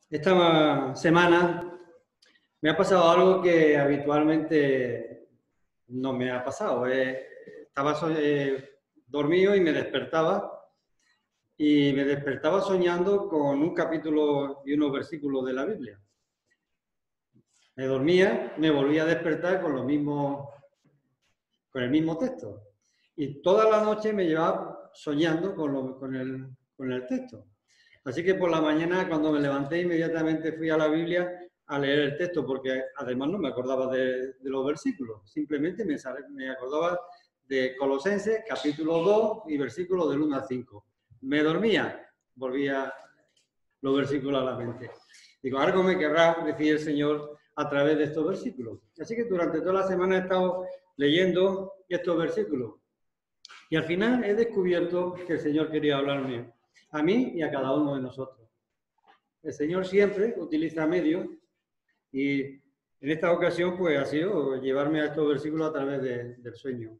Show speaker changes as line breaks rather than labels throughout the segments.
Esta semana me ha pasado algo que habitualmente no me ha pasado. Estaba dormido y me despertaba soñando con un capítulo y unos versículos de la Biblia. Me dormía, me volvía a despertar con el mismo texto. Y toda la noche me llevaba soñando con el texto. Así que por la mañana, cuando me levanté, inmediatamente fui a la Biblia a leer el texto, porque además no me acordaba de los versículos, simplemente me acordaba de Colosenses, capítulo 2 y versículos del 1 al 5. Me dormía, volvía los versículos a la mente. Digo, algo me querrá decir el Señor a través de estos versículos. Así que durante toda la semana he estado leyendo estos versículos. Y al final he descubierto que el Señor quería hablarme a mí y a cada uno de nosotros. El Señor siempre utiliza medios y en esta ocasión pues ha sido llevarme a estos versículos a través del sueño.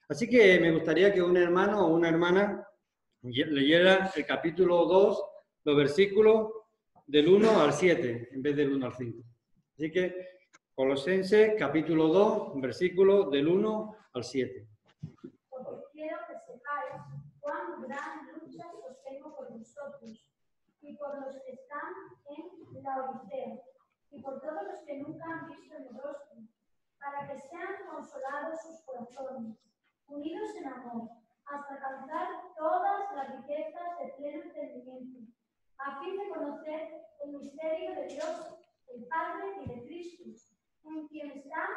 Así que me gustaría que un hermano o una hermana leyera el capítulo 2, los versículos del 1 al 7, en vez del 1 al 5. Así que Colosenses, capítulo 2, versículos del 1 al 7.
Porque quiero que sepáis cuán gran lucha sostengo por vosotros y por los que están en la Odisea y por todos los que nunca han visto mi rostro, para que sean consolados sus corazones, unidos en amor, hasta alcanzar todas las riquezas de pleno entendimiento, a fin de conocer el misterio de Dios, el Padre y de Cristo, en quien están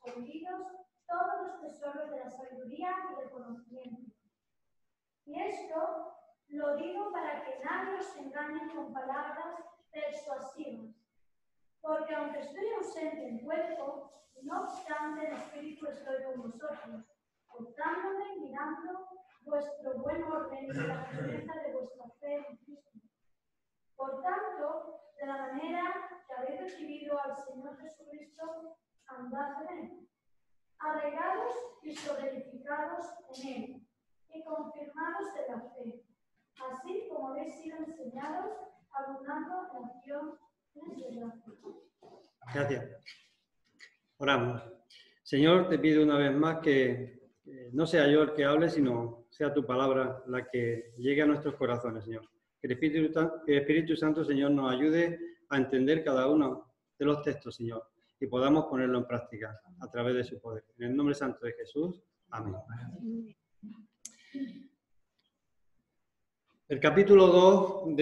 escondidos todos los tesoros de la sabiduría y del conocimiento. Y esto lo digo para que nadie os engañe con palabras persuasivas, porque aunque estoy ausente en cuerpo, no obstante en espíritu estoy con vosotros, portándome y mirando vuestro buen orden y la firmeza de vuestra fe en Cristo. Por tanto, de la manera que habéis recibido al Señor Jesucristo, andad en él, arraigados y sobreedificados en él, y confirmados en la fe, así como habéis sido enseñados, abundando en acción de gracia.
Gracias. Oramos. Señor, te pido una vez más que no sea yo el que hable, sino sea tu palabra la que llegue a nuestros corazones, Señor. Que el Espíritu Santo, Señor, nos ayude a entender cada uno de los textos, Señor, y podamos ponerlo en práctica a través de su poder. En el nombre santo de Jesús. Amén. El capítulo 2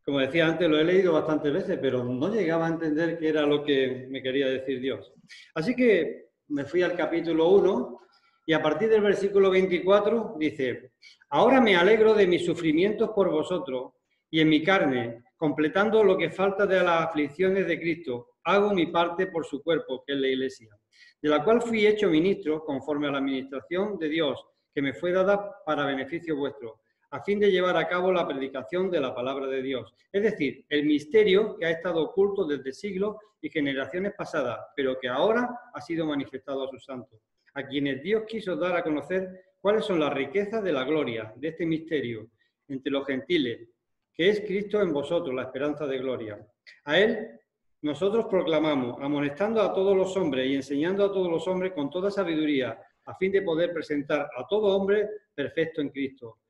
como decía antes, lo he leído bastantes veces, pero no llegaba a entender qué era lo que me quería decir Dios. Así que me fui al capítulo 1 y a partir del versículo 24 dice: ahora me alegro de mis sufrimientos por vosotros y en mi carne, completando lo que falta de las aflicciones de Cristo, hago mi parte por su cuerpo, que es la Iglesia, de la cual fui hecho ministro conforme a la administración de Dios, que me fue dada para beneficio vuestro, a fin de llevar a cabo la predicación de la palabra de Dios, es decir, el misterio que ha estado oculto desde siglos y generaciones pasadas, pero que ahora ha sido manifestado a sus santos, a quienes Dios quiso dar a conocer cuáles son las riquezas de la gloria de este misterio entre los gentiles, que es Cristo en vosotros, la esperanza de gloria. A Él nosotros proclamamos, amonestando a todos los hombres y enseñando a todos los hombres con toda sabiduría, a fin de poder presentar a todo hombre perfecto en Cristo.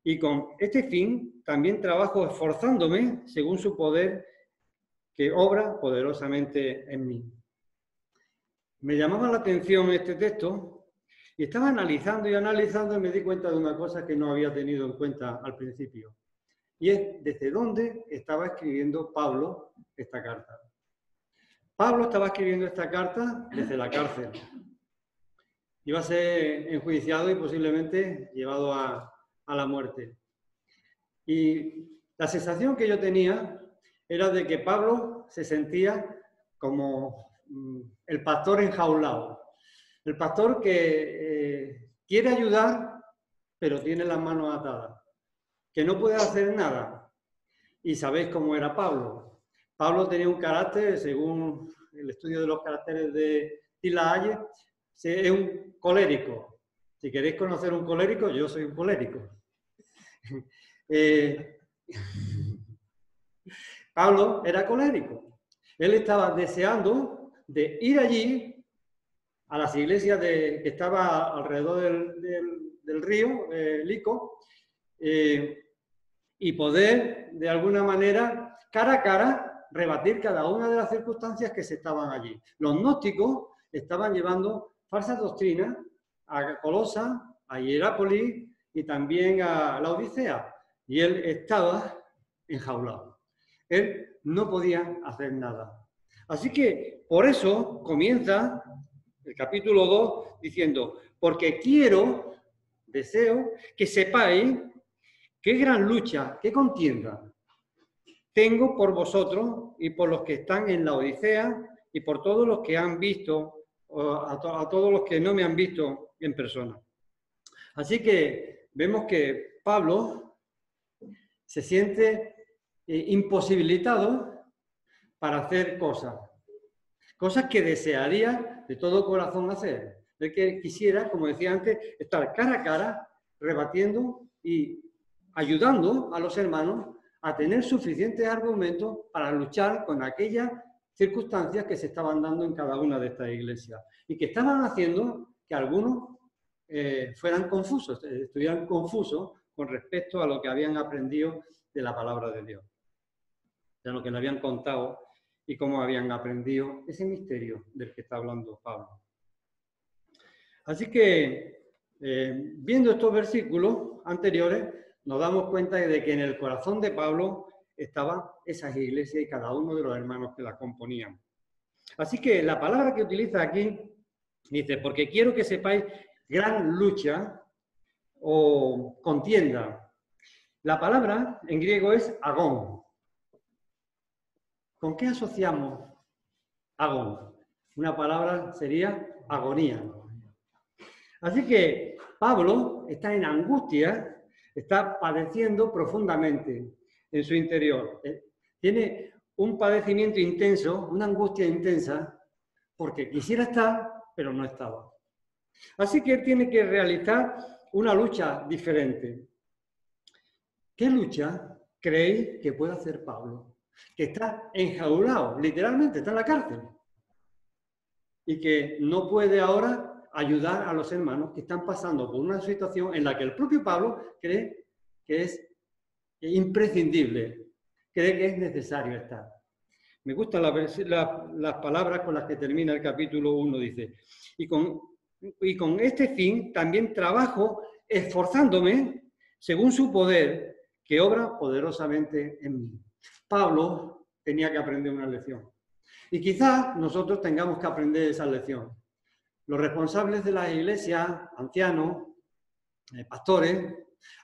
Y con este fin también trabajo esforzándome según su poder que obra poderosamente en mí. Me llamaba la atención este texto y estaba analizando y me di cuenta de una cosa que no había tenido en cuenta al principio. Y es desde dónde estaba escribiendo Pablo esta carta. Pablo estaba escribiendo esta carta desde la cárcel. Iba a ser enjuiciado y posiblemente llevado a la muerte. Y la sensación que yo tenía era de que Pablo se sentía como el pastor enjaulado. El pastor que quiere ayudar, pero tiene las manos atadas. Que no puede hacer nada. Y sabéis cómo era Pablo. Pablo tenía un carácter, según el estudio de los caracteres de La Haye, es un colérico. Si queréis conocer un colérico, yo soy un colérico. Pablo era colérico. Él estaba deseando de ir allí a las iglesias que estaban alrededor del río Lico y poder, de alguna manera, cara a cara, rebatir cada una de las circunstancias que se estaban allí. Los gnósticos estaban llevando falsas doctrinas a Colosa, a Hierápolis y también a la Odisea. Y él estaba enjaulado. Él no podía hacer nada. Así que por eso comienza el capítulo 2 diciendo, porque deseo que sepáis qué gran lucha, qué contienda tengo por vosotros y por los que están en la Odisea y por todos los que han visto, a todos los que no me han visto en persona. Así que vemos que Pablo se siente imposibilitado para hacer cosas que desearía de todo corazón hacer. El que quisiera, como decía antes, estar cara a cara, rebatiendo y ayudando a los hermanos a tener suficientes argumentos para luchar con aquellas circunstancias que se estaban dando en cada una de estas iglesias y que estaban haciendo que algunos fueran confusos, estuvieran confusos con respecto a lo que habían aprendido de la palabra de Dios, de lo que le habían contado y cómo habían aprendido ese misterio del que está hablando Pablo. Así que, viendo estos versículos anteriores, nos damos cuenta de que en el corazón de Pablo estaban esas iglesias y cada uno de los hermanos que las componían. Así que la palabra que utiliza aquí dice, porque quiero que sepáis gran lucha o contienda. La palabra en griego es agón. ¿Con qué asociamos agón? Una palabra sería agonía. Así que Pablo está en angustia, está padeciendo profundamente en su interior. Tiene un padecimiento intenso, una angustia intensa, porque quisiera estar, pero no estaba. Así que él tiene que realizar una lucha diferente. ¿Qué lucha creéis que puede hacer Pablo? Que está enjaulado, literalmente, está en la cárcel. Y que no puede ahora ayudar a los hermanos que están pasando por una situación en la que el propio Pablo cree que es imprescindible, cree que es necesario estar. Me gustan las palabras con las que termina el capítulo 1, dice, y con este fin también trabajo esforzándome según su poder que obra poderosamente en mí. Pablo tenía que aprender una lección. Y quizás nosotros tengamos que aprender esa lección. Los responsables de las iglesias, ancianos, pastores,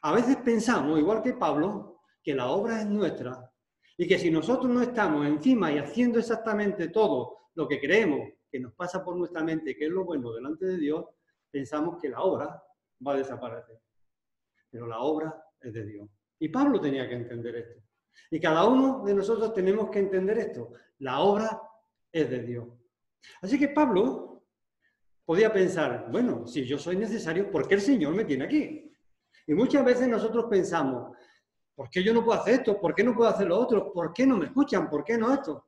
a veces pensamos, igual que Pablo, que la obra es nuestra y que si nosotros no estamos encima y haciendo exactamente todo lo que creemos que nos pasa por nuestra mente, que es lo bueno delante de Dios, pensamos que la obra va a desaparecer. Pero la obra es de Dios. Y Pablo tenía que entender esto. Y cada uno de nosotros tenemos que entender esto. La obra es de Dios. Así que Pablo podía pensar, bueno, si yo soy necesario, ¿por qué el Señor me tiene aquí? Y muchas veces nosotros pensamos, ¿por qué yo no puedo hacer esto? ¿Por qué no puedo hacer lo otro? ¿Por qué no me escuchan? ¿Por qué no esto?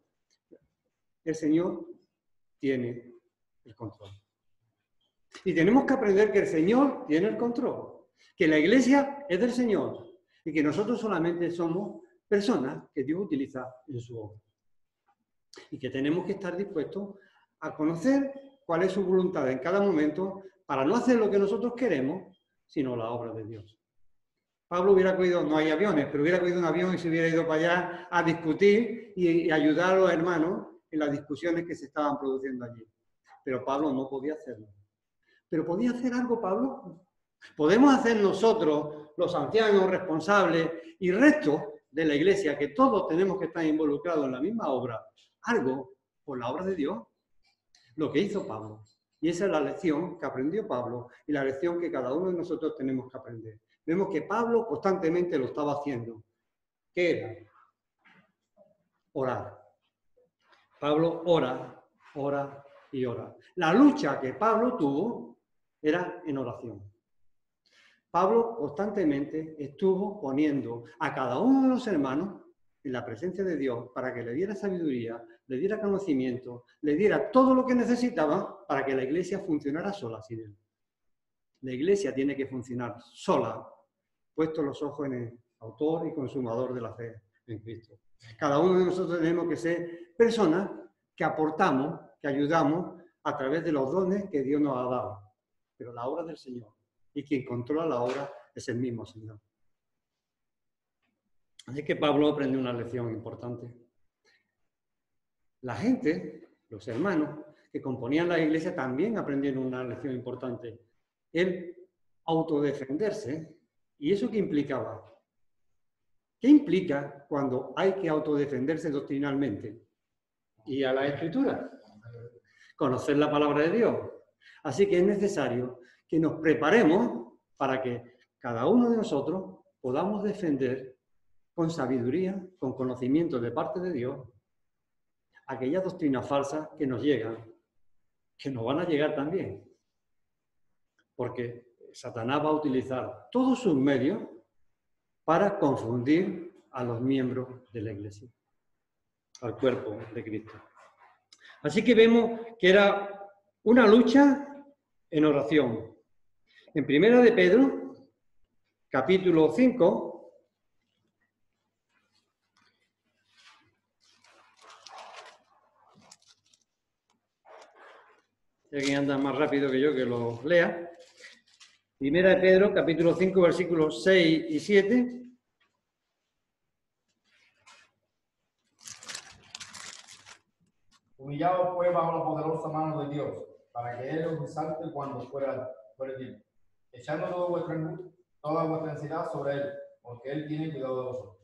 El Señor tiene el control. Y tenemos que aprender que el Señor tiene el control, que la iglesia es del Señor y que nosotros solamente somos personas que Dios utiliza en su obra. Y que tenemos que estar dispuestos a conocer cuál es su voluntad en cada momento para no hacer lo que nosotros queremos, sino la obra de Dios. Pablo hubiera cogido, no hay aviones, pero hubiera cogido un avión y se hubiera ido para allá a discutir y ayudar a los hermanos en las discusiones que se estaban produciendo allí. Pero Pablo no podía hacerlo. ¿Pero podía hacer algo Pablo? ¿Podemos hacer nosotros, los ancianos responsables y el resto de la iglesia, que todos tenemos que estar involucrados en la misma obra, algo por la obra de Dios? Lo que hizo Pablo. Y esa es la lección que aprendió Pablo y la lección que cada uno de nosotros tenemos que aprender. Vemos que Pablo constantemente lo estaba haciendo. ¿Qué era? Orar. Pablo ora, ora y ora. La lucha que Pablo tuvo era en oración. Pablo constantemente estuvo poniendo a cada uno de los hermanos en la presencia de Dios para que le diera sabiduría, le diera conocimiento, le diera todo lo que necesitaba para que la iglesia funcionara sola sin él. La iglesia tiene que funcionar sola, puestos los ojos en el autor y consumador de la fe, en Cristo. Cada uno de nosotros tenemos que ser personas que aportamos, que ayudamos a través de los dones que Dios nos ha dado. Pero la obra del Señor, y quien controla la obra es el mismo Señor. Así que Pablo aprendió una lección importante. La gente, los hermanos que componían la iglesia, también aprendieron una lección importante. El autodefenderse. ¿Y eso qué implicaba? ¿Qué implica cuando hay que autodefenderse doctrinalmente? Y a la Escritura. Conocer la palabra de Dios. Así que es necesario que nos preparemos para que cada uno de nosotros podamos defender con sabiduría, con conocimiento de parte de Dios, aquellas doctrinas falsas que nos llegan, que nos van a llegar también. Porque Satanás va a utilizar todos sus medios para confundir a los miembros de la iglesia, al cuerpo de Cristo. Así que vemos que era una lucha en oración. En Primera de Pedro, capítulo 5, si alguien anda más rápido que yo, que lo lea. Primera de Pedro, capítulo 5, versículos 6 y 7.
Humillaos pues bajo la poderosa mano de Dios, para que Él os exalte cuando fuera tiempo, echando toda vuestra ansiedad sobre Él, porque Él tiene cuidado de vosotros.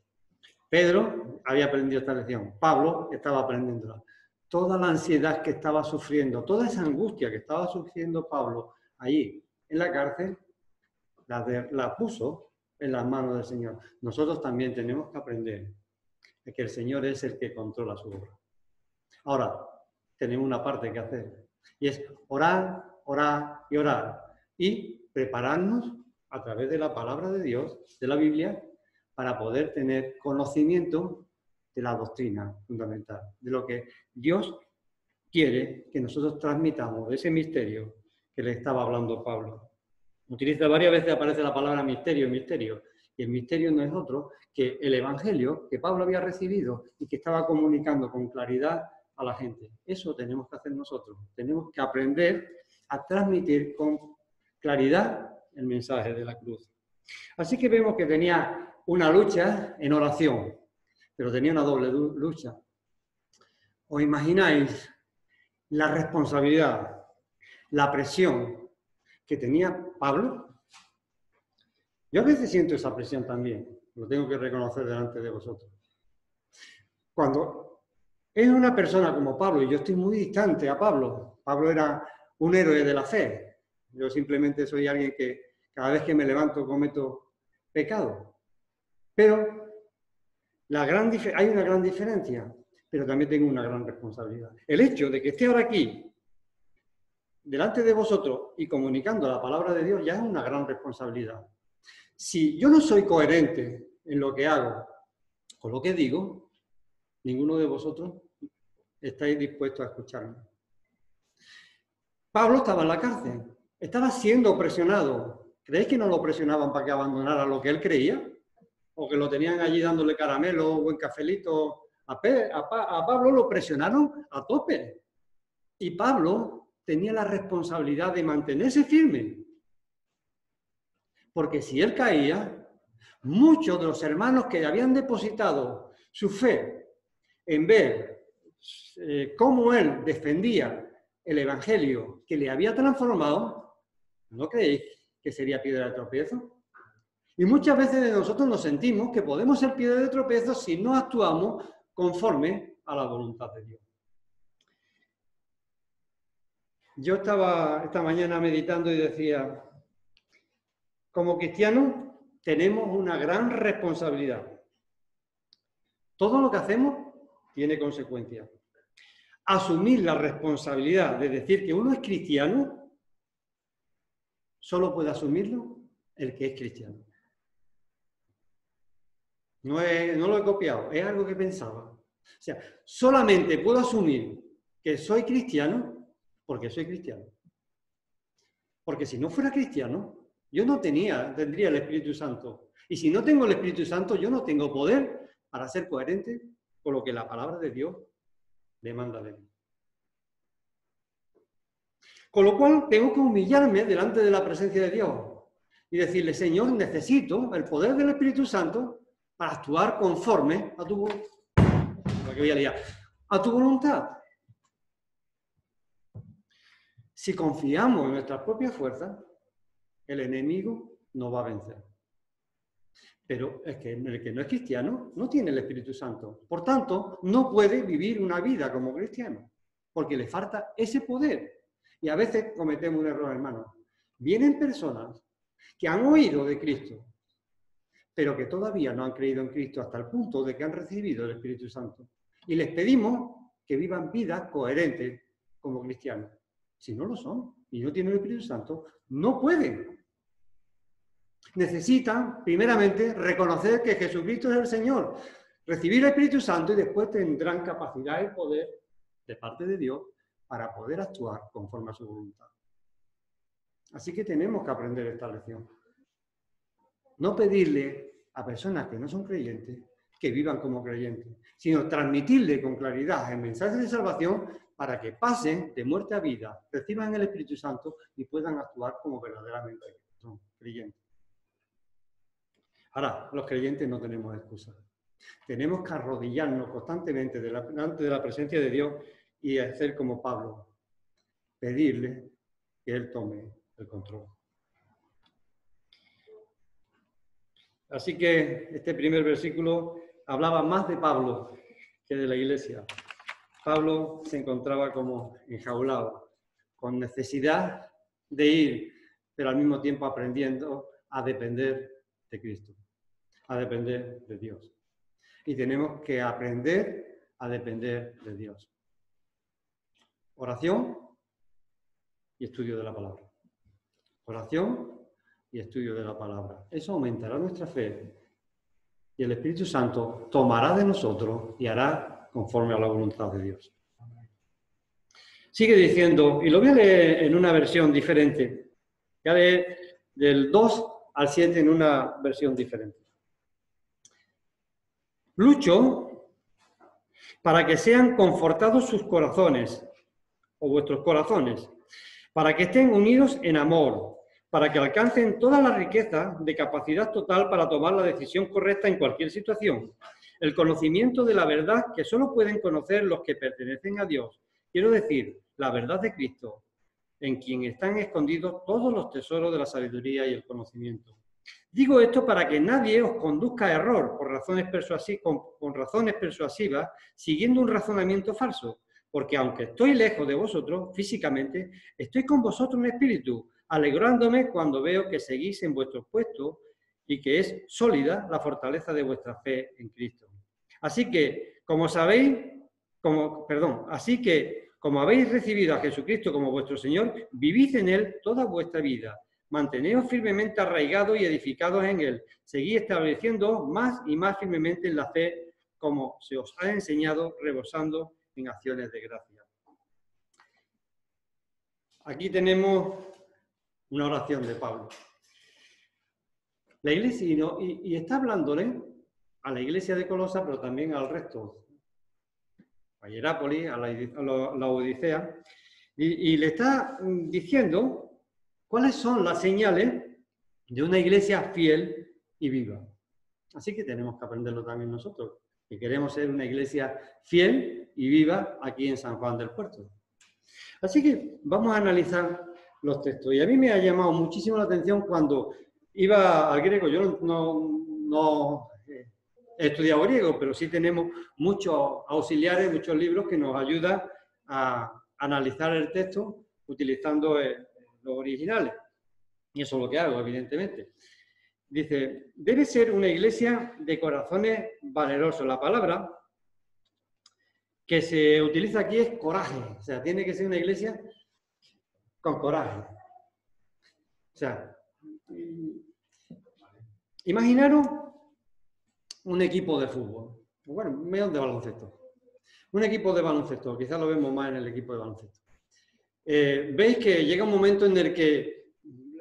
Pedro había aprendido esta lección. Pablo estaba aprendiéndola. Toda la ansiedad que estaba sufriendo, toda esa angustia que estaba sufriendo Pablo allí en la cárcel, la puso en las manos del Señor. Nosotros también tenemos que aprender de que el Señor es el que controla su obra. Ahora, tenemos una parte que hacer, y es orar, orar y orar, y prepararnos a través de la palabra de Dios, de la Biblia, para poder tener conocimiento de la doctrina fundamental, de lo que Dios quiere que nosotros transmitamos, de ese misterio que le estaba hablando Pablo. Utiliza varias veces, aparece la palabra misterio, misterio, y el misterio no es otro que el evangelio que Pablo había recibido y que estaba comunicando con claridad a la gente. Eso tenemos que hacer nosotros. Tenemos que aprender a transmitir con claridad el mensaje de la cruz. Así que vemos que tenía una lucha en oración, pero tenía una doble lucha. ¿Os imagináis la responsabilidad, la presión que tenía Pablo? Yo a veces siento esa presión también, lo tengo que reconocer delante de vosotros. Cuando es una persona como Pablo, y yo estoy muy distante a Pablo. Pablo era un héroe de la fe. Yo simplemente soy alguien que cada vez que me levanto cometo pecado. Pero hay una gran diferencia, pero también tengo una gran responsabilidad. El hecho de que esté ahora aquí, delante de vosotros y comunicando la palabra de Dios, ya es una gran responsabilidad. Si yo no soy coherente en lo que hago con lo que digo, ninguno de vosotros estáis dispuestos a escucharme. Pablo estaba en la cárcel, estaba siendo presionado. ¿Creéis que no lo presionaban para que abandonara lo que él creía? ¿O que lo tenían allí dándole caramelo o buen cafelito? A Pablo lo presionaron a tope. Y Pablo tenía la responsabilidad de mantenerse firme. Porque si él caía, muchos de los hermanos que habían depositado su fe en ver cómo él defendía el evangelio que le había transformado, ¿no creéis que sería piedra de tropiezo? Y muchas veces nosotros nos sentimos que podemos ser piedra de tropiezo si no actuamos conforme a la voluntad de Dios. Yo estaba esta mañana meditando y decía, como cristianos tenemos una gran responsabilidad. Todo lo que hacemos tiene consecuencias. Asumir la responsabilidad de decir que uno es cristiano, solo puede asumirlo el que es cristiano. No lo he copiado, es algo que pensaba. O sea, solamente puedo asumir que soy cristiano porque soy cristiano. Porque si no fuera cristiano, yo no tendría el Espíritu Santo. Y si no tengo el Espíritu Santo, yo no tengo poder para ser coherente con lo que la palabra de Dios demanda de mí. Con lo cual, tengo que humillarme delante de la presencia de Dios y decirle, Señor, necesito el poder del Espíritu Santo para actuar conforme a tu voluntad. Si confiamos en nuestras propias fuerzas, el enemigo nos va a vencer. Pero es que el que no es cristiano no tiene el Espíritu Santo. Por tanto, no puede vivir una vida como cristiano, porque le falta ese poder. Y a veces cometemos un error, hermano. Vienen personas que han oído de Cristo, pero que todavía no han creído en Cristo hasta el punto de que han recibido el Espíritu Santo. Y les pedimos que vivan vidas coherentes como cristianos. Si no lo son y no tienen el Espíritu Santo, no pueden. Necesitan, primeramente, reconocer que Jesucristo es el Señor, recibir el Espíritu Santo y después tendrán capacidad y poder de parte de Dios para poder actuar conforme a su voluntad. Así que tenemos que aprender esta lección. No pedirle a personas que no son creyentes que vivan como creyentes, sino transmitirle con claridad el mensaje de salvación para que pasen de muerte a vida, reciban el Espíritu Santo y puedan actuar como verdaderamente son creyentes. Ahora, los creyentes no tenemos excusa. Tenemos que arrodillarnos constantemente delante de la presencia de Dios y hacer como Pablo, pedirle que Él tome el control. Así que este primer versículo hablaba más de Pablo que de la iglesia. Pablo se encontraba como enjaulado, con necesidad de ir, pero al mismo tiempo aprendiendo a depender de Cristo, a depender de Dios. Y tenemos que aprender a depender de Dios. Oración y estudio de la palabra. Oración y estudio de la palabra. Eso aumentará nuestra fe y el Espíritu Santo tomará de nosotros y hará conforme a la voluntad de Dios. Sigue diciendo, y lo voy a leer en una versión diferente. Voy a leer del 2 al 7 en una versión diferente. Lucho para que sean confortados sus corazones, o vuestros corazones, para que estén unidos en amor, para que alcancen toda la riqueza de capacidad total para tomar la decisión correcta en cualquier situación. El conocimiento de la verdad que solo pueden conocer los que pertenecen a Dios. Quiero decir, la verdad de Cristo, en quien están escondidos todos los tesoros de la sabiduría y el conocimiento. Digo esto para que nadie os conduzca a error con razones persuasivas, siguiendo un razonamiento falso, porque aunque estoy lejos de vosotros físicamente, estoy con vosotros en espíritu, alegrándome cuando veo que seguís en vuestros puestos y que es sólida la fortaleza de vuestra fe en Cristo. Así que, como habéis recibido a Jesucristo como vuestro Señor, vivid en Él toda vuestra vida. Manteneos firmemente arraigados y edificados en Él. Seguid estableciendo más y más firmemente en la fe, como se os ha enseñado, rebosando en acciones de gracia. Aquí tenemos una oración de Pablo. La iglesia, y está hablándole a la iglesia de Colosa, pero también al resto, a Hierápolis, a la Odisea, y le está diciendo cuáles son las señales de una iglesia fiel y viva. Así que tenemos que aprenderlo también nosotros, que queremos ser una iglesia fiel y viva aquí en San Juan del Puerto. Así que vamos a analizar los textos. Y a mí me ha llamado muchísimo la atención cuando iba al griego. Yo no he estudiado griego, pero sí tenemos muchos auxiliares, muchos libros que nos ayudan a analizar el texto utilizando los originales. Y eso es lo que hago, evidentemente. Dice, debe ser una iglesia de corazones valerosos. La palabra que se utiliza aquí es coraje. O sea, tiene que ser una iglesia con coraje. O sea, imaginaros un equipo de fútbol. Bueno, menos de baloncesto. Un equipo de baloncesto, quizás lo vemos más en el equipo de baloncesto. Veis que llega un momento en el que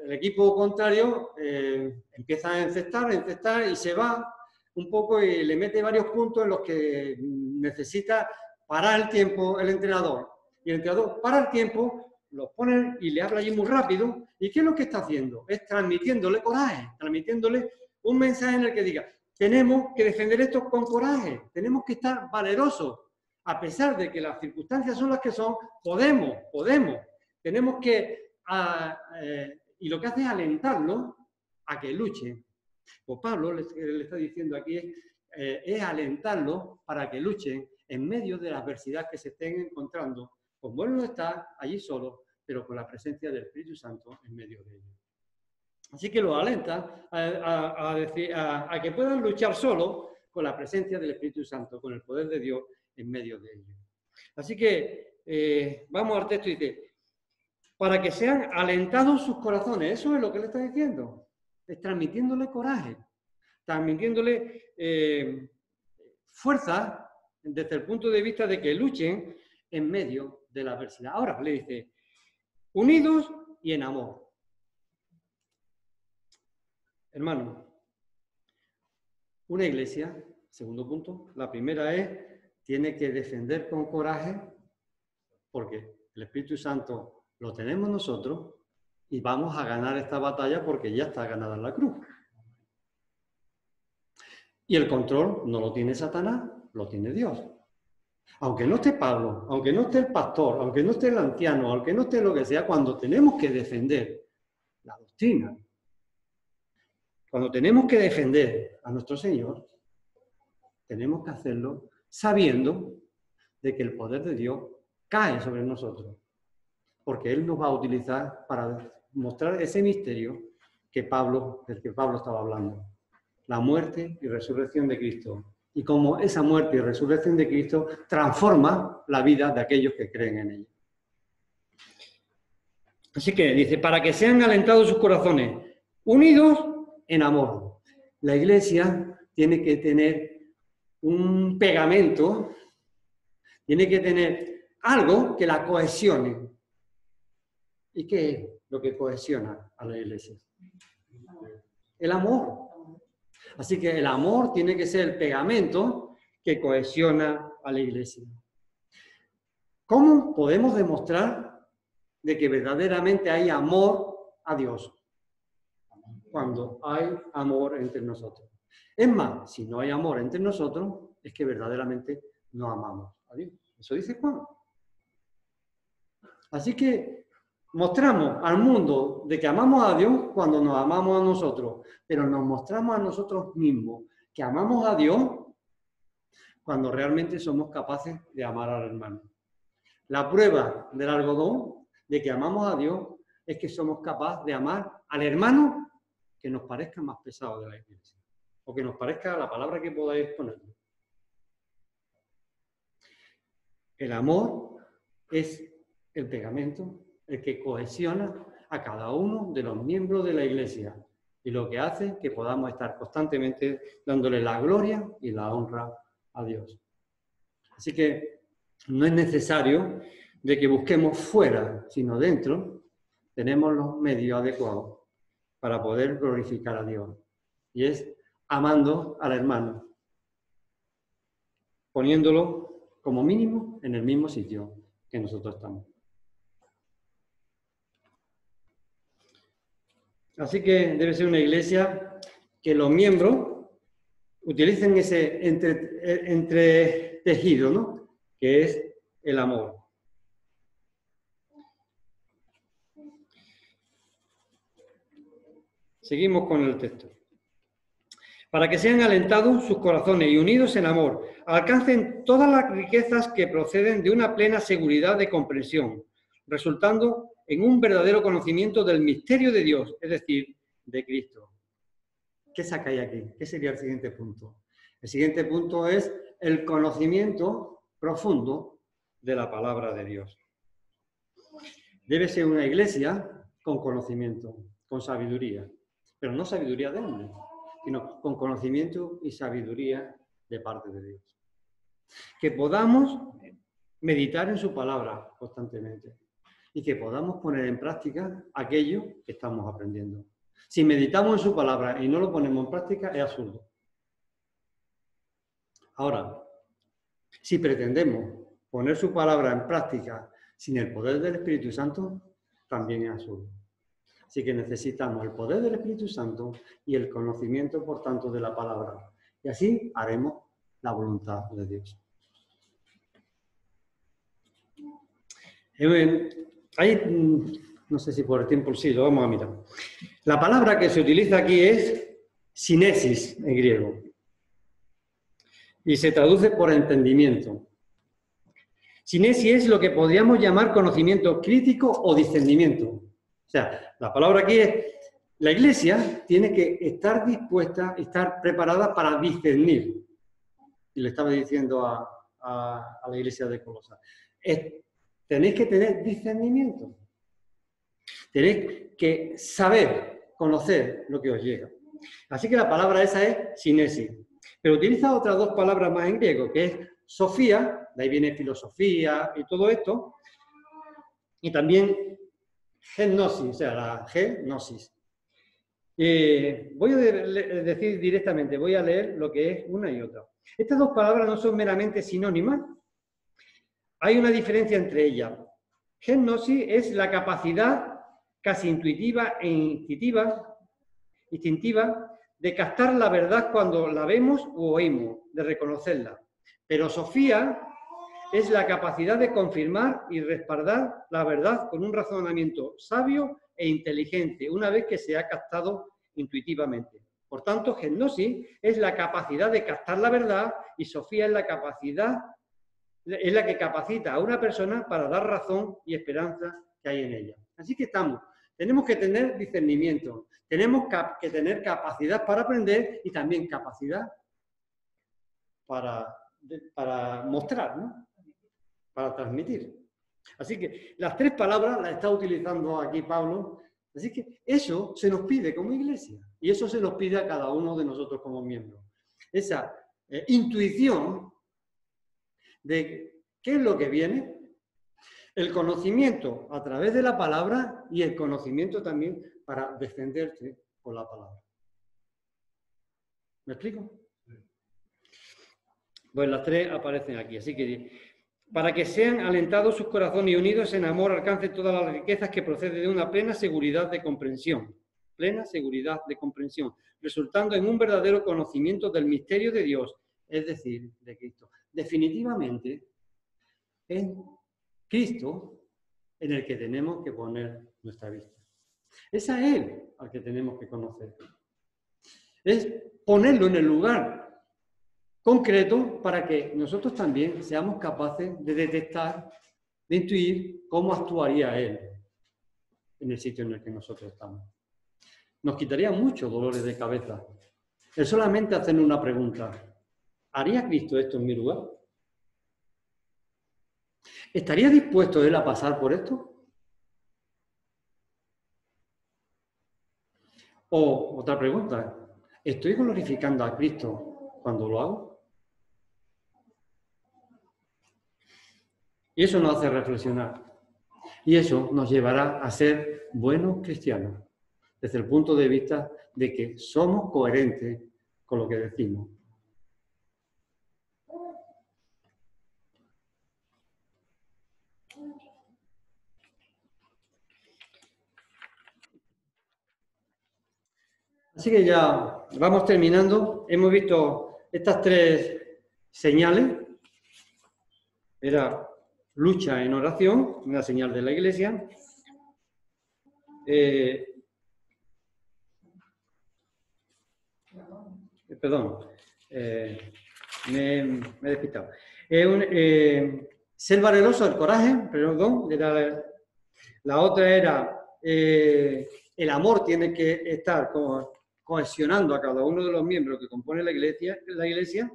el equipo contrario empieza a encestar y se va un poco y le mete varios puntos en los que necesita parar el tiempo el entrenador. Y el entrenador para el tiempo, los pone y le habla allí muy rápido. ¿Y qué es lo que está haciendo? Es transmitiéndole coraje, transmitiéndole un mensaje en el que diga, tenemos que defender esto con coraje, tenemos que estar valerosos. A pesar de que las circunstancias son las que son, podemos. Tenemos que, y lo que hace es alentarlo a que luchen. Pues Pablo le está diciendo aquí es alentarlo para que luchen en medio de la adversidad que se estén encontrando, como él no está allí solo, pero con la presencia del Espíritu Santo en medio de ellos. Así que lo alenta a que puedan luchar solo con la presencia del Espíritu Santo, con el poder de Dios en medio de ellos. Así que vamos al texto y dice, para que sean alentados sus corazones. Eso es lo que le está diciendo. Es transmitiéndole coraje, transmitiéndole fuerza desde el punto de vista de que luchen en medio de la adversidad. Ahora le dice, unidos y en amor. Hermano, una iglesia, segundo punto, la primera es, tiene que defender con coraje, porque el Espíritu Santo lo tenemos nosotros y vamos a ganar esta batalla porque ya está ganada en la cruz. Y el control no lo tiene Satanás, lo tiene Dios. Aunque no esté Pablo, aunque no esté el pastor, aunque no esté el anciano, aunque no esté lo que sea, cuando tenemos que defender la doctrina, cuando tenemos que defender a nuestro Señor, tenemos que hacerlo sabiendo de que el poder de Dios cae sobre nosotros, porque Él nos va a utilizar para mostrar ese misterio del que Pablo estaba hablando, la muerte y resurrección de Cristo, y cómo esa muerte y resurrección de Cristo transforma la vida de aquellos que creen en ella. Así que dice, para que sean alentados sus corazones, unidos en amor. La iglesia tiene que tener un pegamento, tiene que tener algo que la cohesione. ¿Y qué es lo que cohesiona a la iglesia? El amor. Así que el amor tiene que ser el pegamento que cohesiona a la iglesia. ¿Cómo podemos demostrar de que verdaderamente hay amor a Dios? Cuando hay amor entre nosotros. Es más, si no hay amor entre nosotros, es que verdaderamente no amamos a Dios. Eso dice Juan. Así que mostramos al mundo de que amamos a Dios cuando nos amamos a nosotros, pero nos mostramos a nosotros mismos que amamos a Dios cuando realmente somos capaces de amar al hermano. La prueba del algodón de que amamos a Dios es que somos capaces de amar al hermano que nos parezca más pesado de la iglesia, o que nos parezca la palabra que podáis ponerle. El amor es el pegamento, el que cohesiona a cada uno de los miembros de la iglesia y lo que hace que podamos estar constantemente dándole la gloria y la honra a Dios. Así que no es necesario de que busquemos fuera, sino dentro tenemos los medios adecuados para poder glorificar a Dios. Y es amando al hermano, poniéndolo como mínimo en el mismo sitio que nosotros estamos. Así que debe ser una iglesia que los miembros utilicen ese entretejido, ¿no? Que es el amor. Seguimos con el texto. Para que sean alentados sus corazones y unidos en amor, alcancen todas las riquezas que proceden de una plena seguridad de comprensión, resultando en un verdadero conocimiento del misterio de Dios, es decir, de Cristo. ¿Qué sacáis aquí? ¿Qué sería el siguiente punto? El siguiente punto es el conocimiento profundo de la palabra de Dios. Debe ser una iglesia con conocimiento, con sabiduría, pero no sabiduría de hombre, sino con conocimiento y sabiduría de parte de Dios. Que podamos meditar en su palabra constantemente y que podamos poner en práctica aquello que estamos aprendiendo. Si meditamos en su palabra y no lo ponemos en práctica, es absurdo. Ahora, si pretendemos poner su palabra en práctica sin el poder del Espíritu Santo, también es absurdo. Así que necesitamos el poder del Espíritu Santo y el conocimiento, por tanto, de la palabra. Y así haremos la voluntad de Dios. No sé si por el tiempo sí, lo vamos a mirar. La palabra que se utiliza aquí es sinesis en griego. Y se traduce por entendimiento. Sinesis es lo que podríamos llamar conocimiento crítico o discernimiento. O sea, la palabra aquí es, la Iglesia tiene que estar dispuesta, estar preparada para discernir. Y le estaba diciendo a la Iglesia de Colosas. Tenéis que tener discernimiento. Tenéis que saber, conocer lo que os llega. Así que la palabra esa es sinesis. Pero utiliza otras dos palabras más en griego, que es sofía, de ahí viene filosofía y todo esto, y también genosis, o sea, la genosis. Voy a decir directamente, voy a leer lo que es una y otra. Estas dos palabras no son meramente sinónimas, hay una diferencia entre ellas. Genosis es la capacidad casi intuitiva e instintiva de captar la verdad cuando la vemos o oímos, de reconocerla. Pero sofía es la capacidad de confirmar y respaldar la verdad con un razonamiento sabio e inteligente, una vez que se ha captado intuitivamente. Por tanto, genosis es la capacidad de captar la verdad y sofía es la que capacita a una persona para dar razón y esperanza que hay en ella. Así que tenemos que tener discernimiento, tenemos que tener capacidad para aprender y también capacidad para mostrar, ¿no? Para transmitir. Así que las tres palabras las está utilizando aquí Pablo. Así que eso se nos pide como iglesia y eso se nos pide a cada uno de nosotros como miembros. Esa intuición de qué es lo que viene, el conocimiento a través de la palabra y el conocimiento también para defenderte con la palabra. ¿Me explico? Pues las tres aparecen aquí. Así que, para que sean alentados sus corazones y unidos en amor, alcancen todas las riquezas que proceden de una plena seguridad de comprensión. Plena seguridad de comprensión, resultando en un verdadero conocimiento del misterio de Dios, es decir, de Cristo. Definitivamente, es Cristo en el que tenemos que poner nuestra vista. Es a Él al que tenemos que conocer. Es ponerlo en el lugar concreto para que nosotros también seamos capaces de detectar, de intuir cómo actuaría Él en el sitio en el que nosotros estamos. Nos quitaría muchos dolores de cabeza el solamente hacernos una pregunta. ¿Haría Cristo esto en mi lugar? ¿Estaría dispuesto Él a pasar por esto? O otra pregunta, ¿estoy glorificando a Cristo cuando lo hago? Y eso nos hace reflexionar. Y eso nos llevará a ser buenos cristianos, desde el punto de vista de que somos coherentes con lo que decimos. Así que ya vamos terminando. Hemos visto estas tres señales. Era lucha en oración, una señal de la Iglesia. Perdón, me he despistado. Ser valeroso, el coraje, perdón, era la otra era el amor tiene que estar cohesionando a cada uno de los miembros que componen la iglesia.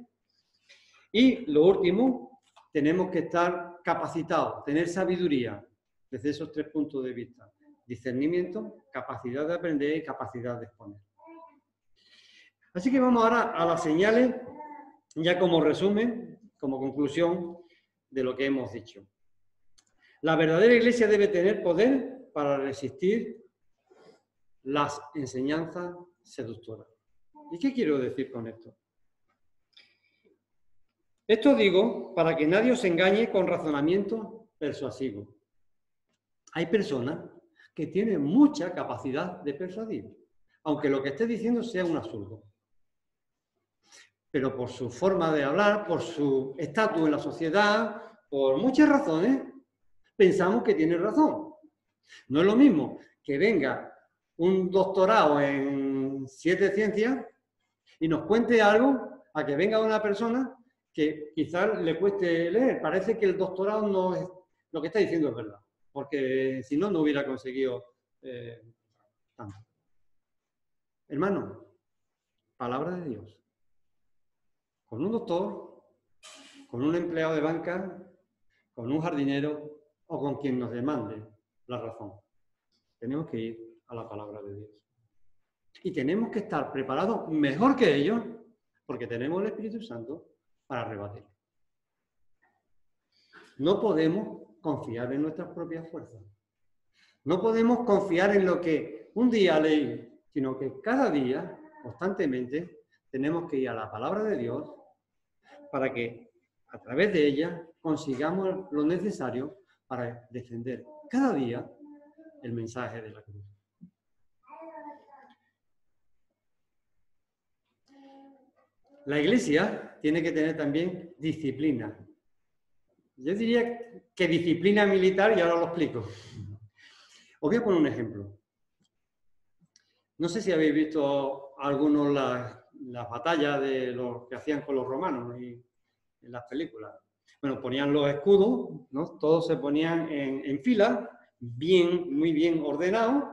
Y lo último, tenemos que estar capacitados, tener sabiduría desde esos tres puntos de vista. Discernimiento, capacidad de aprender y capacidad de exponer. Así que vamos ahora a las señales, ya como resumen, como conclusión de lo que hemos dicho. La verdadera iglesia debe tener poder para resistir las enseñanzas seductoras. ¿Y qué quiero decir con esto? Esto digo para que nadie os engañe con razonamiento persuasivo. Hay personas que tienen mucha capacidad de persuadir, aunque lo que esté diciendo sea un absurdo. Pero por su forma de hablar, por su estatus en la sociedad, por muchas razones, pensamos que tiene razón. No es lo mismo que venga un doctorado en 7 ciencias y nos cuente algo a que venga una persona que quizás le cueste leer. Parece que el doctorado no es lo que está diciendo es verdad, porque si no, no hubiera conseguido tanto. Hermano, palabra de Dios. Con un doctor, con un empleado de banca, con un jardinero o con quien nos demande la razón. Tenemos que ir a la palabra de Dios. Y tenemos que estar preparados mejor que ellos, porque tenemos el Espíritu Santo para rebatir. No podemos confiar en nuestras propias fuerzas. No podemos confiar en lo que un día leí, sino que cada día, constantemente, tenemos que ir a la palabra de Dios para que a través de ella consigamos lo necesario para defender cada día el mensaje de la cruz. La Iglesia tiene que tener también disciplina. Yo diría que disciplina militar, y ahora lo explico. Os voy a poner un ejemplo. No sé si habéis visto algunos las batallas de los que hacían con los romanos y en las películas. Bueno, ponían los escudos, ¿no? Todos se ponían en fila, muy bien ordenados,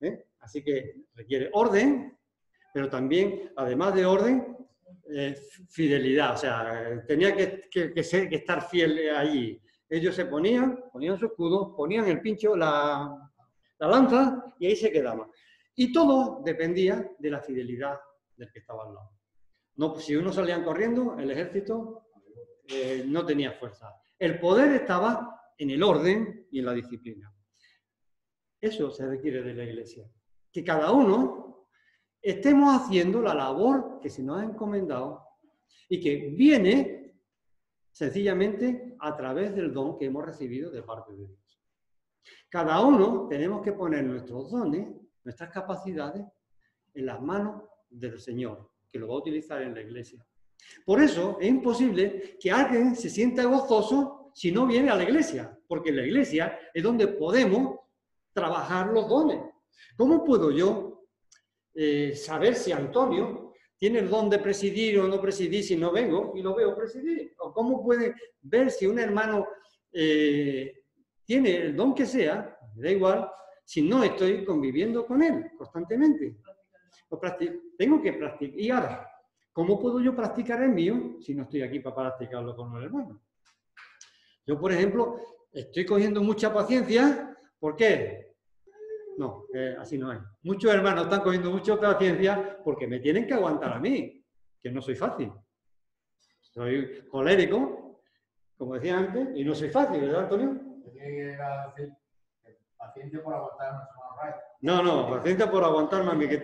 ¿eh? Así que requiere orden, pero también, además de orden, fidelidad. O sea, tenía que estar fiel allí. Ellos se ponían su escudo, ponían el pincho, la lanza, y ahí se quedaban. Y todo dependía de la fidelidad del que estaba al lado. No, si uno salían corriendo, el ejército no tenía fuerza. El poder estaba en el orden y en la disciplina. Eso se requiere de la Iglesia. Que cada uno estemos haciendo la labor que se nos ha encomendado y que viene sencillamente a través del don que hemos recibido de parte de Dios. Cada uno tenemos que poner nuestros dones, nuestras capacidades, en las manos del Señor, que lo va a utilizar en la Iglesia. Por eso es imposible que alguien se sienta gozoso si no viene a la Iglesia, porque en la Iglesia es donde podemos trabajar los dones. ¿Cómo puedo yo saber si Antonio tiene el don de presidir o no presidir si no vengo y lo veo presidir? ¿O cómo puede ver si un hermano tiene el don que sea, me da igual, si no estoy conviviendo con él constantemente? Tengo que practicar. Y ahora, ¿cómo puedo yo practicar el mío si no estoy aquí para practicarlo con los hermanos? Yo, por ejemplo, estoy cogiendo mucha paciencia. ¿Por qué? No, así no es. Muchos hermanos están cogiendo mucha paciencia porque me tienen que aguantar a mí, que no soy fácil. Soy colérico, como decía antes, y no soy fácil, ¿verdad, Antonio?
Paciencia por aguantar a nuestro hermano Ray.
No, paciencia por aguantarme a mí, que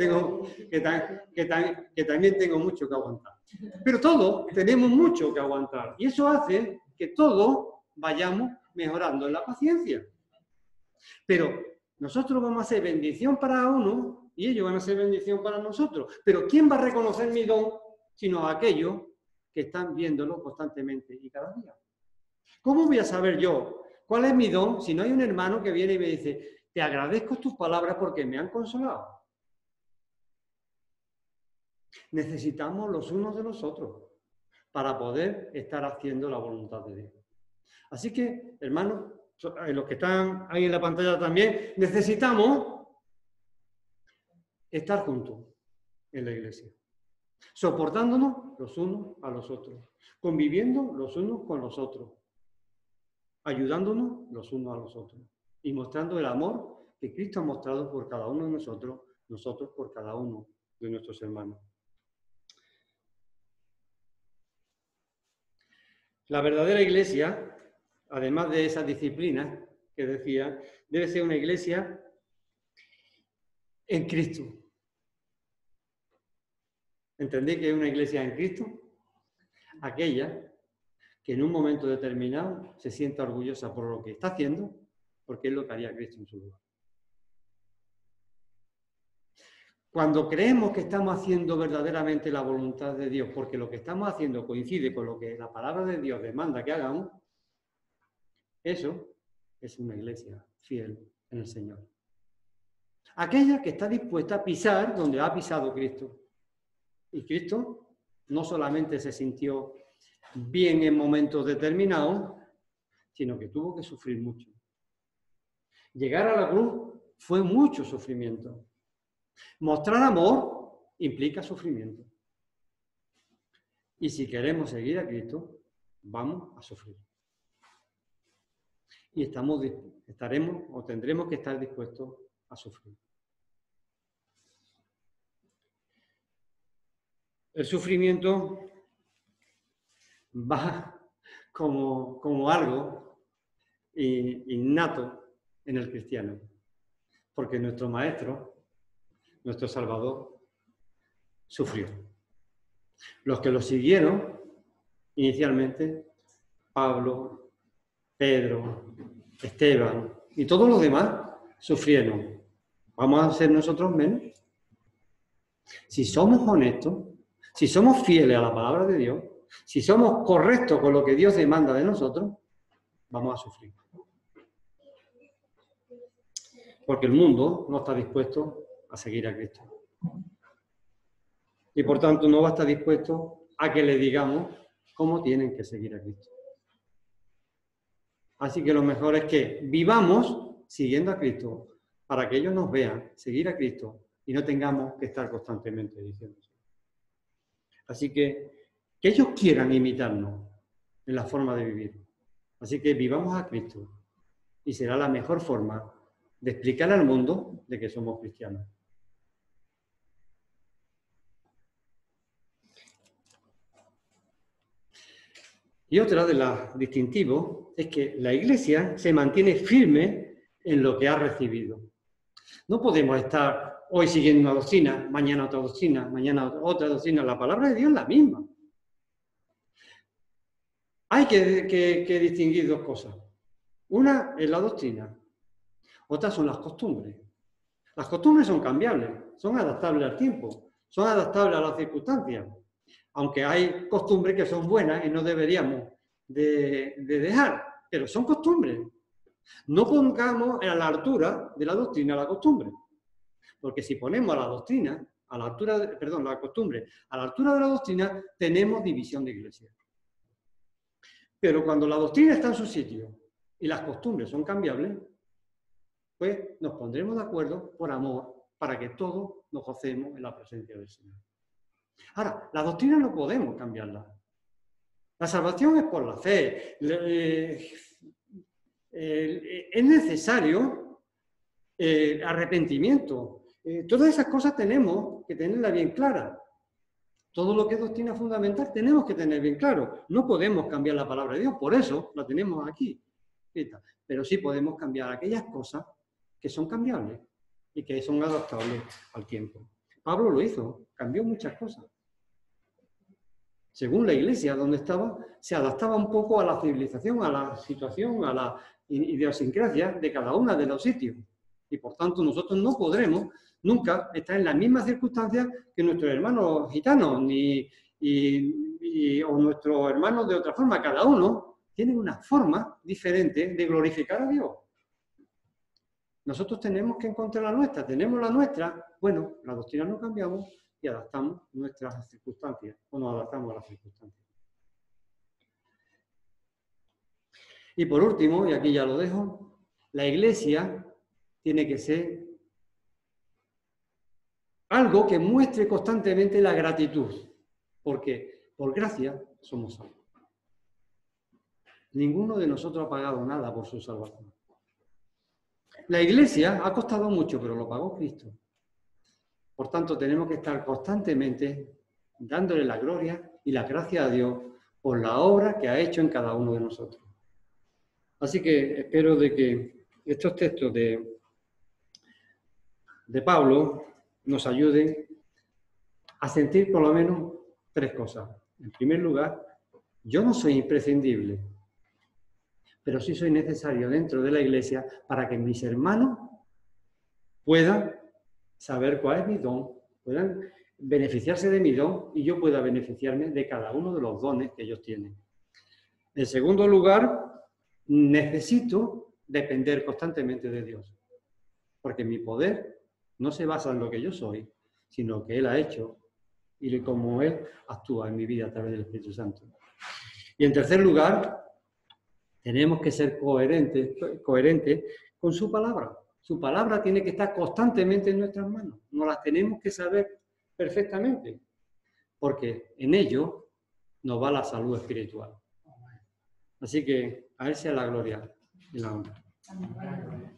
también tengo mucho que aguantar. Pero todos tenemos mucho que aguantar. Y eso hace que todos vayamos mejorando en la paciencia. Pero nosotros vamos a ser bendición para uno y ellos van a ser bendición para nosotros. Pero ¿quién va a reconocer mi don sino aquellos que están viéndolo constantemente y cada día? ¿Cómo voy a saber yo cuál es mi don si no hay un hermano que viene y me dice: te agradezco tus palabras porque me han consolado? Necesitamos los unos de los otros para poder estar haciendo la voluntad de Dios. Así que, hermanos, los que están ahí en la pantalla también, necesitamos estar juntos en la iglesia, soportándonos los unos a los otros, conviviendo los unos con los otros, ayudándonos los unos a los otros y mostrando el amor que Cristo ha mostrado por cada uno de nosotros por cada uno de nuestros hermanos. La verdadera iglesia, además de esas disciplinas que decía, debe ser una iglesia en Cristo. ¿Entendéis que es una iglesia en Cristo? Aquella que en un momento determinado se sienta orgullosa por lo que está haciendo, porque es lo que haría Cristo en su lugar. Cuando creemos que estamos haciendo verdaderamente la voluntad de Dios, porque lo que estamos haciendo coincide con lo que la palabra de Dios demanda que hagamos, eso es una iglesia fiel en el Señor. Aquella que está dispuesta a pisar donde ha pisado Cristo. Y Cristo no solamente se sintió bien en momentos determinados, sino que tuvo que sufrir mucho. Llegar a la cruz fue mucho sufrimiento. Mostrar amor implica sufrimiento. Y si queremos seguir a Cristo, vamos a sufrir. Y estaremos o tendremos que estar dispuestos a sufrir. El sufrimiento va como algo innato en el cristiano, porque nuestro Maestro, nuestro Salvador, sufrió. Los que lo siguieron inicialmente, Pablo, Pedro, Esteban y todos los demás sufrieron. ¿Vamos a ser nosotros menos? Si somos honestos, si somos fieles a la palabra de Dios, si somos correctos con lo que Dios demanda de nosotros, vamos a sufrir. Porque el mundo no está dispuesto a seguir a Cristo. Y por tanto no va a estar dispuesto a que le digamos cómo tienen que seguir a Cristo. Así que lo mejor es que vivamos siguiendo a Cristo para que ellos nos vean seguir a Cristo y no tengamos que estar constantemente diciendo eso. Así que ellos quieran imitarnos en la forma de vivir. Así que vivamos a Cristo y será la mejor forma de explicar al mundo de que somos cristianos. Y otra de las distintivos es que la Iglesia se mantiene firme en lo que ha recibido. No podemos estar hoy siguiendo una doctrina, mañana otra doctrina, mañana otra doctrina. La palabra de Dios es la misma. Hay que distinguir dos cosas. Una es la doctrina, otra son las costumbres. Las costumbres son cambiables, son adaptables al tiempo, son adaptables a las circunstancias. Aunque hay costumbres que son buenas y no deberíamos de dejar, pero son costumbres. No pongamos a la altura de la doctrina la costumbre, porque si ponemos a la doctrina, a la altura, la costumbre, a la altura de la doctrina, tenemos división de iglesia. Pero cuando la doctrina está en su sitio y las costumbres son cambiables, pues nos pondremos de acuerdo por amor para que todos nos gocemos en la presencia del Señor. Ahora, la doctrina no podemos cambiarla. La salvación es por la fe. Es necesario arrepentimiento. Todas esas cosas tenemos que tenerlas bien claras. Todo lo que es doctrina fundamental tenemos que tener bien claro. No podemos cambiar la palabra de Dios, por eso la tenemos aquí. Pero sí podemos cambiar aquellas cosas que son cambiables y que son adaptables al tiempo. Pablo lo hizo, cambió muchas cosas. Según la iglesia donde estaba, se adaptaba un poco a la civilización, a la situación, a la idiosincrasia de cada uno de los sitios. Y por tanto nosotros no podremos nunca estar en las mismas circunstancias que nuestros hermanos gitanos o nuestros hermanos de otra forma. Cada uno tiene una forma diferente de glorificar a Dios. Nosotros tenemos que encontrar la nuestra. Tenemos la nuestra. Bueno, la doctrina no cambiamos y adaptamos nuestras circunstancias o nos adaptamos a las circunstancias. Y por último, y aquí ya lo dejo, la iglesia tiene que ser algo que muestre constantemente la gratitud, porque por gracia somos salvos. Ninguno de nosotros ha pagado nada por su salvación. La iglesia ha costado mucho, pero lo pagó Cristo. Por tanto, tenemos que estar constantemente dándole la gloria y la gracia a Dios por la obra que ha hecho en cada uno de nosotros. Así que espero de que estos textos de Pablo nos ayuden a sentir por lo menos 3 cosas. En primer lugar, yo no soy imprescindible, pero sí soy necesario dentro de la iglesia para que mis hermanos puedan saber cuál es mi don, puedan beneficiarse de mi don y yo pueda beneficiarme de cada uno de los dones que ellos tienen. En segundo lugar, necesito depender constantemente de Dios, porque mi poder no se basa en lo que yo soy, sino que Él ha hecho y como Él actúa en mi vida a través del Espíritu Santo. Y en tercer lugar, tenemos que ser coherentes con su palabra. Su palabra tiene que estar constantemente en nuestras manos. Nos las tenemos que saber perfectamente, porque en ello nos va la salud espiritual. Así que a Él sea la gloria y la honra.
Amén.